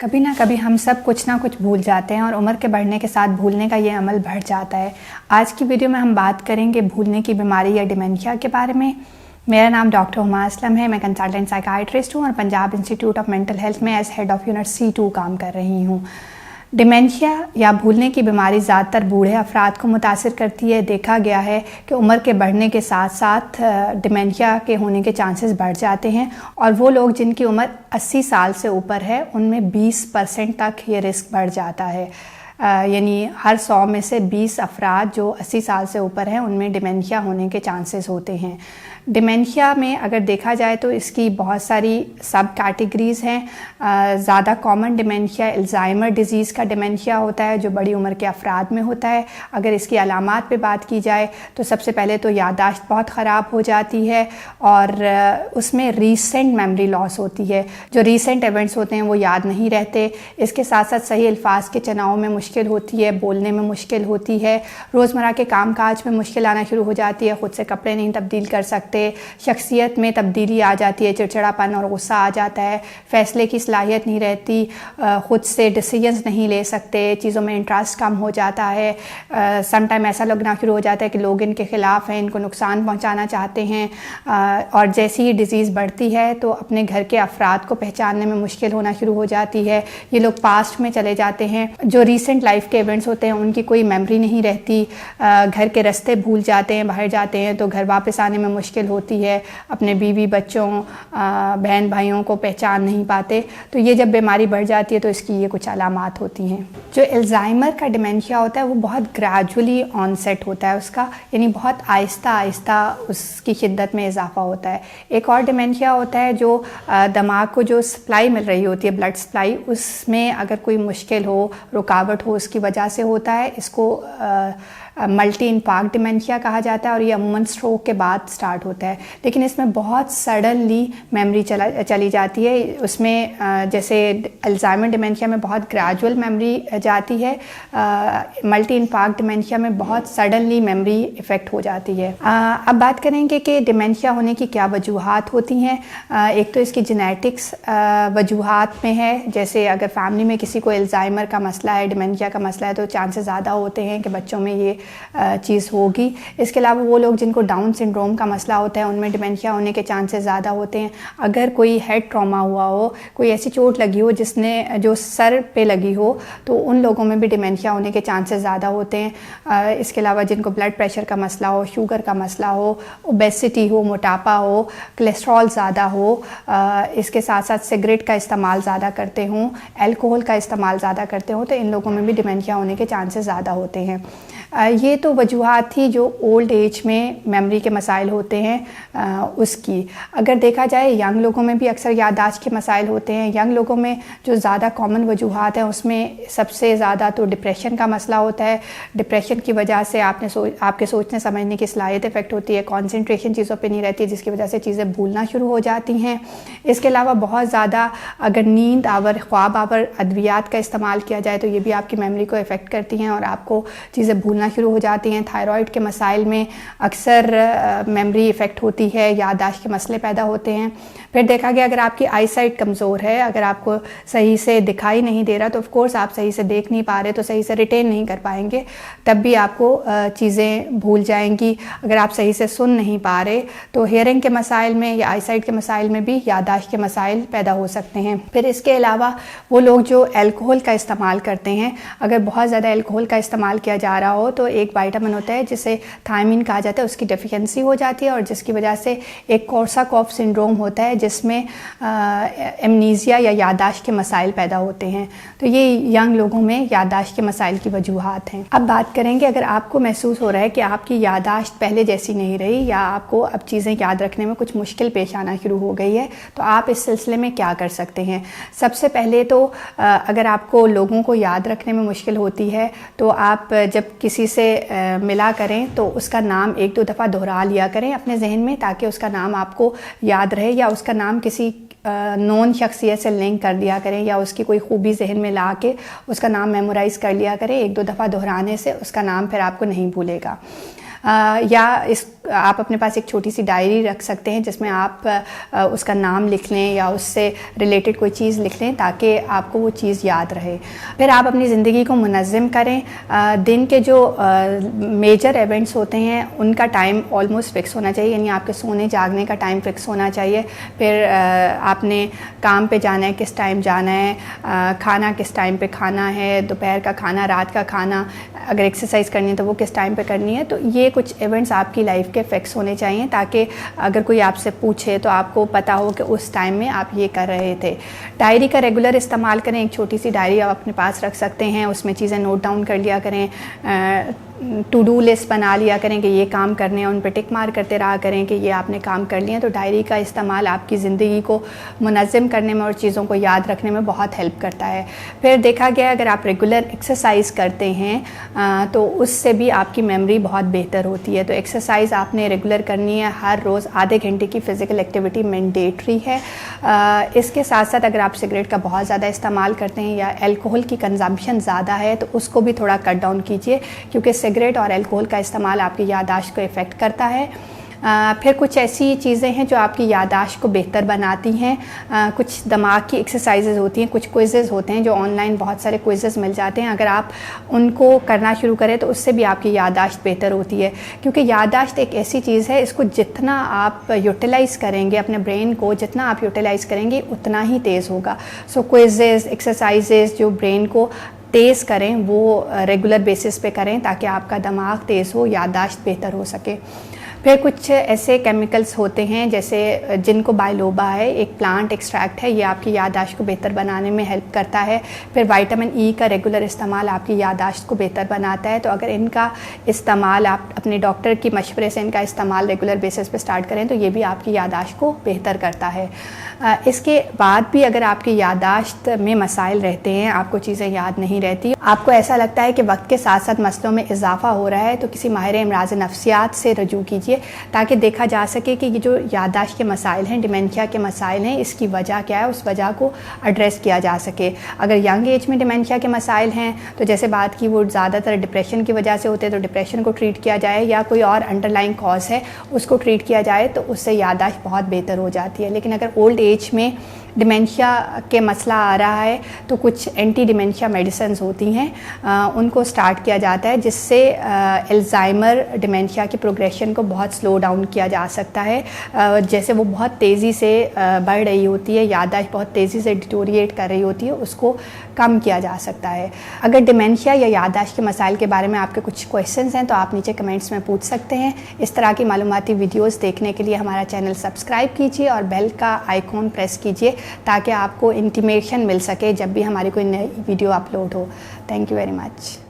کبھی نہ کبھی ہم سب کچھ نہ کچھ بھول جاتے ہیں اور عمر کے بڑھنے کے ساتھ بھولنے کا یہ عمل بڑھ جاتا ہے۔ آج کی ویڈیو میں ہم بات کریں گے بھولنے کی بیماری یا ڈیمینشیا کے بارے میں۔ میرا نام ڈاکٹر ہما اسلم ہے، میں کنسلٹنٹ سائیکائٹرسٹ ہوں اور Punjab Institute of Mental Health میں as head of unit C2 کام کر رہی ہوں۔ ڈیمینشیا یا بھولنے کی بیماری زیادہ تر بوڑھے افراد کو متاثر کرتی ہے۔ دیکھا گیا ہے کہ عمر کے بڑھنے کے ساتھ ساتھ ڈیمینشیا کے ہونے کے چانسز بڑھ جاتے ہیں، اور وہ لوگ جن کی عمر 80 سال سے اوپر ہے ان میں 20% تک یہ رسک بڑھ جاتا ہے۔ یعنی ہر 100 میں سے 20 افراد جو 80 سال سے اوپر ہیں ان میں ڈیمینشیا ہونے کے چانسز ہوتے ہیں۔ ڈیمینشیا میں اگر دیکھا جائے تو اس کی بہت ساری سب کیٹیگریز ہیں۔ زیادہ کامن ڈیمینشیا الزائمر ڈیزیز کا ڈیمینشیا ہوتا ہے جو بڑی عمر کے افراد میں ہوتا ہے۔ اگر اس کی علامات پہ بات کی جائے تو سب سے پہلے تو یادداشت بہت خراب ہو جاتی ہے، اور اس میں ریسنٹ میموری لاس ہوتی ہے۔ جو ریسنٹ ایونٹس ہوتے ہیں وہ یاد نہیں رہتے۔ اس کے ساتھ ساتھ صحیح الفاظ کے چناؤ میں مشکل ہوتی ہے، بولنے میں مشکل ہوتی ہے، روزمرہ کے کام کاج میں مشکل آنا شروع ہو جاتی ہے، خود سے کپڑے نہیں تبدیل کر سکتے، شخصیت میں تبدیلی آ جاتی ہے، چڑچڑاپن اور غصہ آ جاتا ہے، فیصلے کی صلاحیت نہیں رہتی، خود سے ڈیسیژنز نہیں لے سکتے، چیزوں میں انٹرسٹ کم ہو جاتا ہے، سم ٹائم ایسا لگنا شروع ہو جاتا ہے کہ لوگ ان کے خلاف ہیں، ان کو نقصان پہنچانا چاہتے ہیں، اور جیسی ہی ڈیزیز بڑھتی ہے تو اپنے گھر کے افراد کو پہچاننے میں مشکل ہونا شروع ہو جاتی ہے۔ یہ لوگ پاسٹ میں چلے جاتے ہیں، جو ریسنٹ لائف کے ایونٹس ہوتے ہیں ان کی کوئی میموری نہیں رہتی، گھر کے راستے بھول جاتے ہیں، باہر جاتے ہیں تو گھر واپس آنے میں مشکل ہوتی ہے، اپنے بیوی بچوں بہن بھائیوں کو پہچان نہیں پاتے۔ تو یہ جب بیماری بڑھ جاتی ہے تو اس کی یہ کچھ علامات ہوتی ہیں۔ جو الزائمر کا ڈیمینشیا ہوتا ہے وہ بہت گریجولی آن سیٹ ہوتا ہے اس کا، یعنی بہت آہستہ آہستہ اس کی شدت میں اضافہ ہوتا ہے۔ ایک اور ڈیمینشیا ہوتا ہے جو دماغ کو جو سپلائی مل رہی ہوتی ہے، بلڈ سپلائی، اس میں اگر کوئی مشکل ہو، رکاوٹ ہو، اس کی وجہ سے ہوتا ہے۔ اس کو ملٹی انفارکٹ ڈیمینشیا کہا جاتا ہے، اور یہ عموماً اسٹروک کے بعد سٹارٹ ہوتا ہے، لیکن اس میں بہت سڈنلی میموری چلی جاتی ہے۔ اس میں جیسے الزائمر ڈیمینشیا میں بہت گریجول میموری جاتی ہے، ملٹی انفارکٹ ڈیمینشیا میں بہت سڈنلی میموری افیکٹ ہو جاتی ہے۔ اب بات کریں گے کہ ڈیمینشیا ہونے کی کیا وجوہات ہوتی ہیں۔ ایک تو اس کی جینیٹکس وجوہات میں ہے، جیسے اگر فیملی میں کسی کو الزائمر کا مسئلہ ہے، ڈیمینشیا کا مسئلہ ہے، تو چانسز زیادہ ہوتے ہیں کہ بچوں میں یہ چیز ہوگی۔ اس کے علاوہ وہ لوگ جن کو ڈاؤن سنڈروم کا مسئلہ ہوتا ہے ان میں ڈیمینشیا ہونے کے چانسز زیادہ ہوتے ہیں۔ اگر کوئی ہیڈ ٹراما ہوا ہو، کوئی ایسی چوٹ لگی ہو جو سر پہ لگی ہو، تو ان لوگوں میں بھی ڈیمینشیا ہونے کے چانسز زیادہ ہوتے ہیں۔ اس کے علاوہ جن کو بلڈ پریشر کا مسئلہ ہو، شوگر کا مسئلہ ہو، اوبیسٹی ہو، موٹاپا ہو، کولیسٹرول زیادہ ہو، اس کے ساتھ ساتھ سگریٹ کا استعمال زیادہ کرتے ہوں، الکوہول کا استعمال زیادہ کرتے ہوں، تو ان لوگوں میں بھی ڈیمینشیا ہونے کے چانسز زیادہ ہوتے ہیں۔ یہ تو وجوہات تھی جو اولڈ ایج میں میموری کے مسائل ہوتے ہیں اس کی۔ اگر دیکھا جائے ینگ لوگوں میں بھی اکثر یادداشت کے مسائل ہوتے ہیں۔ ینگ لوگوں میں جو زیادہ کامن وجوہات ہیں اس میں سب سے زیادہ تو ڈپریشن کا مسئلہ ہوتا ہے۔ ڈپریشن کی وجہ سے آپ کے سوچنے سمجھنے کی صلاحیت افیکٹ ہوتی ہے، کانسنٹریشن چیزوں پہ نہیں رہتی، جس کی وجہ سے چیزیں بھولنا شروع ہو جاتی ہیں۔ اس کے علاوہ بہت زیادہ اگر نیند آور، خواب آور ادویات کا استعمال کیا جائے تو یہ بھی آپ کی میموری کو افیکٹ کرتی ہیں اور آپ کو چیزیں بھولنا شروع ہو جاتی ہیں۔ تھائرائڈ کے مسائل میں اکثر میموری افیکٹ ہوتی ہے، یادداشت کے مسئلے پیدا ہوتے ہیں۔ پھر دیکھا گیا اگر آپ کی آئی سائٹ کمزور ہے، اگر آپ کو صحیح سے دکھائی نہیں دے رہا تو آف کورس آپ صحیح سے دیکھ نہیں پا رہے تو صحیح سے ریٹین نہیں کر پائیں گے، تب بھی آپ کو چیزیں بھول جائیں گی۔ اگر آپ صحیح سے سن نہیں پا رہے تو ہیئرنگ کے مسائل میں یا آئی سائٹ کے مسائل میں بھی یادداشت کے مسائل پیدا ہو سکتے ہیں۔ پھر اس کے علاوہ وہ لوگ جو الکوہول کا استعمال کرتے ہیں، اگر بہت زیادہ الکوہول کا استعمال کیا جا رہا ہو تو ایک وائٹامن ہوتا ہے جسے تھائمین کہا جاتا ہے، اس کی ڈیفیشنسی ہو جاتی ہے، اور جس کی وجہ سے ایک کورساکوف سنڈروم ہوتا ہے جس میں ایمنیزیا یا یادداشت کے مسائل پیدا ہوتے ہیں۔ تو یہ ینگ لوگوں میں یادداشت کے مسائل کی وجوہات ہیں۔ اب بات کریں گے اگر آپ کو محسوس ہو رہا ہے کہ آپ کی یادداشت پہلے جیسی نہیں رہی یا آپ کو اب چیزیں یاد رکھنے میں کچھ مشکل پیش آنا شروع ہو گئی ہے تو آپ اس سلسلے میں کیا کر سکتے ہیں۔ سب سے پہلے تو اگر آپ کو لوگوں کو یاد رکھنے میں مشکل ہوتی ہے تو آپ جب کسی سے ملا کریں تو اس کا نام 1-2 دفعہ دہرا لیا کریں اپنے ذہن میں، تاکہ اس کا نام آپ کو یاد رہے، یا اس کا نام کسی نون شخصیت سے لنک کر دیا کریں، یا اس کی کوئی خوبی ذہن میں لا کے اس کا نام میمورائز کر لیا کریں۔ 1-2 دفعہ دہرانے سے اس کا نام پھر آپ کو نہیں بھولے گا۔ یا اس آپ اپنے پاس ایک چھوٹی سی ڈائری رکھ سکتے ہیں جس میں آپ اس کا نام لکھ لیں یا اس سے ریلیٹڈ کوئی چیز لکھ لیں تاکہ آپ کو وہ چیز یاد رہے. پھر آپ اپنی زندگی کو منظم کریں. دن کے جو میجر ایونٹس ہوتے ہیں ان کا ٹائم آلموسٹ فکس ہونا چاہیے, یعنی آپ کے سونے جاگنے کا ٹائم فکس ہونا چاہیے. پھر آپ نے کام پہ جانا ہے کس ٹائم جانا ہے, کھانا کس ٹائم پہ کھانا ہے, دوپہر کا کھانا, رات کا کھانا, اگر ایکسرسائز کرنی ہے تو وہ کس ٹائم پہ کرنی ہے. تو یہ کچھ ایونٹس آپ کی لائف کے فکس ہونے چاہیے تاکہ اگر کوئی آپ سے پوچھے تو آپ کو پتہ ہو کہ اس ٹائم میں آپ یہ کر رہے تھے. ڈائری کا ریگولر استعمال کریں. ایک چھوٹی سی ڈائری آپ اپنے پاس رکھ سکتے ہیں, اس میں چیزیں نوٹ ڈاؤن کر لیا کریں. ٹو ڈو لسٹ بنا لیا کریں کہ یہ کام کرنے ہیں, ان پہ ٹک مار کرتے رہا کریں کہ یہ آپ نے کام کر لیے. تو ڈائری کا استعمال آپ کی زندگی کو منظم کرنے میں اور چیزوں کو یاد رکھنے میں بہت ہیلپ کرتا ہے. پھر دیکھا گیا اگر آپ ریگولر ایکسرسائز کرتے ہیں تو اس سے بھی آپ کی میموری بہت بہتر ہوتی ہے. تو ایکسرسائز آپ نے ریگولر کرنی ہے, ہر روز آدھے گھنٹے کی فزیکل ایکٹیویٹی مینڈیٹری ہے. اس کے ساتھ ساتھ اگر آپ سگریٹ کا بہت زیادہ استعمال کرتے ہیں یا الکوہل کی کنزمپشن زیادہ ہے تو اس کو بھی تھوڑا کٹ ڈاؤن کیجیے, کیونکہ سگریٹ اور الکوہل کا استعمال آپ کی یادداشت کو افیکٹ کرتا ہے. پھر کچھ ایسی چیزیں ہیں جو آپ کی یادداشت کو بہتر بناتی ہیں. کچھ دماغ کی ایکسرسائزز ہوتی ہیں, کچھ کوئزز ہوتے ہیں جو آن لائن بہت سارے کوئزز مل جاتے ہیں. اگر آپ ان کو کرنا شروع کریں تو اس سے بھی آپ کی یادداشت بہتر ہوتی ہے, کیونکہ یادداشت ایک ایسی چیز ہے اس کو جتنا آپ یوٹیلائز کریں گے, اپنے برین کو جتنا آپ یوٹیلائز کریں گے اتنا ہی تیز ہوگا. سو کوئزز, ایکسرسائزز جو برین کو تیز کریں وہ ریگولر بیسس پہ کریں تاکہ آپ کا دماغ تیز ہو, یادداشت بہتر ہو سکے. پھر کچھ ایسے کیمیکلز ہوتے ہیں جیسے جن کو بائلوبا ہے, ایک پلانٹ ایکسٹریکٹ ہے, یہ آپ کی یادداشت کو بہتر بنانے میں ہیلپ کرتا ہے. پھر وائٹامن ای کا ریگولر استعمال آپ کی یادداشت کو بہتر بناتا ہے. تو اگر ان کا استعمال آپ اپنے ڈاکٹر کی مشورے سے ان کا استعمال ریگولر بیسس پہ سٹارٹ کریں تو یہ بھی آپ کی یادداشت کو بہتر کرتا ہے. اس کے بعد بھی اگر آپ کی یادداشت میں مسائل رہتے ہیں, آپ کو چیزیں یاد نہیں رہتی, آپ کو ایسا لگتا ہے کہ وقت کے ساتھ ساتھ مسئلوں میں اضافہ ہو رہا ہے, تو کسی ماہر امراض نفسیات سے رجوع کیجیے تاکہ دیکھا جا سکے کہ یہ جو یادداشت کے مسائل ہیں, ڈیمینشیا کے مسائل ہیں, اس کی وجہ کیا ہے, اس وجہ کو ایڈریس کیا جا سکے. اگر ینگ ایج میں ڈیمینشیا کے مسائل ہیں تو جیسے بات کی وہ زیادہ تر ڈپریشن کی وجہ سے ہوتے ہیں تو ڈپریشن کو ٹریٹ کیا جائے, یا کوئی اور انڈر لائن کاز ہے اس کو ٹریٹ کیا جائے تو اس سے یادداشت بہت بہتر ہو جاتی ہے. لیکن اگر اولڈ ایج میں ڈیمینشیا کے مسئلہ آ رہا ہے تو کچھ اینٹی ڈیمینشیا میڈیسنز ہوتی ہیں, ان کو سٹارٹ کیا جاتا ہے جس سے الزائمر ڈیمینشیا کی پروگریشن کو بہت سلو ڈاؤن کیا جا سکتا ہے. جیسے وہ بہت تیزی سے بڑھ رہی ہوتی ہے, یادداشت بہت تیزی سے ڈیٹوریٹ کر رہی ہوتی ہے, اس کو کم کیا جا سکتا ہے. اگر ڈیمینشیا یا یادداشت کے مسائل کے بارے میں آپ کے کچھ کویشچنز ہیں تو آپ نیچے کمنٹس میں پوچھ سکتے ہیں. اس طرح کی معلوماتی ویڈیوز دیکھنے کے لیے ہمارا چینل سبسکرائب کیجیے اور بیل کا آئیکن پریس کیجیے تاکہ آپ کو انٹیمیشن مل سکے جب بھی ہماری کوئی نئی video upload who. Thank you very much.